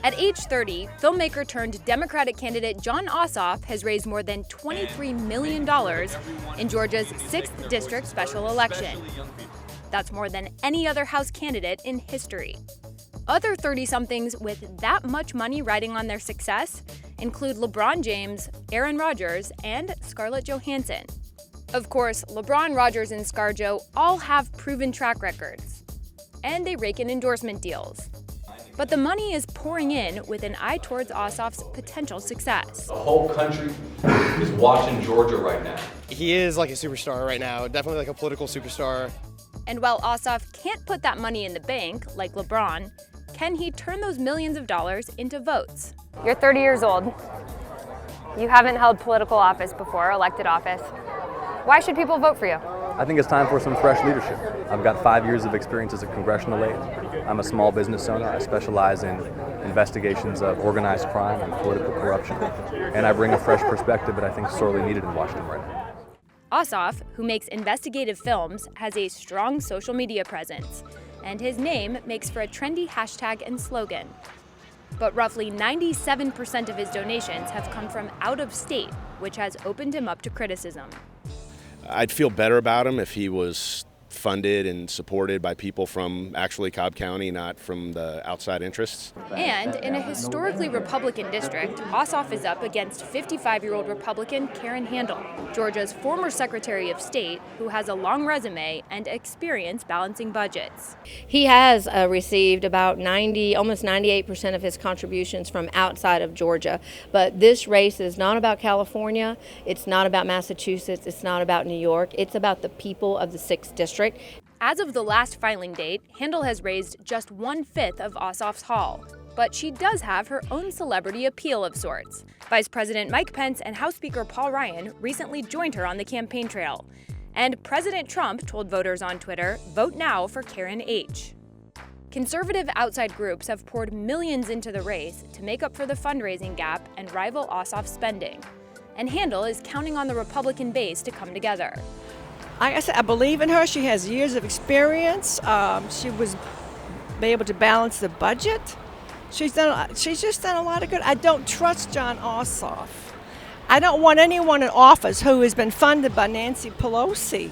At age 30, filmmaker turned Democratic candidate Jon Ossoff has raised more than $23 million in Georgia's 6th District special election. That's more than any other House candidate in history. Other 30-somethings with that much money riding on their success include LeBron James, Aaron Rodgers, and Scarlett Johansson. Of course, LeBron, Rodgers, and ScarJo all have proven track records, and they rake in endorsement deals. But the money is pouring in with an eye towards Ossoff's potential success. The whole country is watching Georgia right now. He is like a superstar right now, definitely like a political superstar. And while Ossoff can't put that money in the bank, like LeBron, can he turn those millions of dollars into votes? You're 30 years old. You haven't held political office before, elected office. Why should people vote for you? I think it's time for some fresh leadership. I've got 5 years of experience as a congressional aide. I'm a small business owner. I specialize in investigations of organized crime and political corruption. And I bring a fresh perspective that I think is sorely needed in Washington right now. Ossoff, who makes investigative films, has a strong social media presence, and his name makes for a trendy hashtag and slogan. But roughly 97% of his donations have come from out of state, which has opened him up to criticism. I'd feel better about him if he was funded and supported by people from actually Cobb County, not from the outside interests. And in a historically Republican district, Ossoff is up against 55-year-old Republican Karen Handel, Georgia's former Secretary of State, who has a long resume and experience balancing budgets. He has received about almost 98% of his contributions from outside of Georgia. But this race is not about California, it's not about Massachusetts, it's not about New York, it's about the people of the 6th District. As of the last filing date, Handel has raised just 1/5 of Ossoff's haul. But she does have her own celebrity appeal of sorts. Vice President Mike Pence and House Speaker Paul Ryan recently joined her on the campaign trail. And President Trump told voters on Twitter, "Vote now for Karen H." Conservative outside groups have poured millions into the race to make up for the fundraising gap and rival Ossoff's spending. And Handel is counting on the Republican base to come together. Like I said, I believe in her. She has years of experience. She was able to balance the budget. She's just done a lot of good. I don't trust Jon Ossoff. I don't want anyone in office who has been funded by Nancy Pelosi,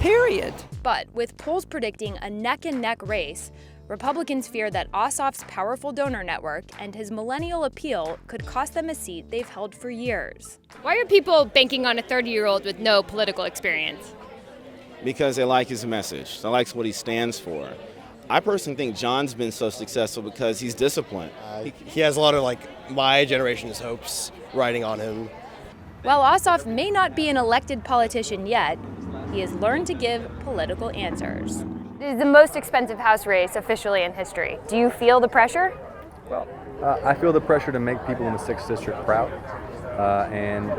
period. But with polls predicting a neck-and-neck race, Republicans fear that Ossoff's powerful donor network and his millennial appeal could cost them a seat they've held for years. Why are people banking on a 30-year-old with no political experience? Because they like his message. They like what he stands for. I personally think Jon's been so successful because he's disciplined. He has a lot of my generation's hopes riding on him. While Ossoff may not be an elected politician yet, he has learned to give political answers. It is the most expensive House race officially in history. Do you feel the pressure? Well, I feel the pressure to make people in the 6th District proud and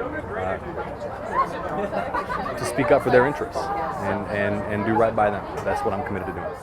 to speak up for their interests and do right by them. That's what I'm committed to doing.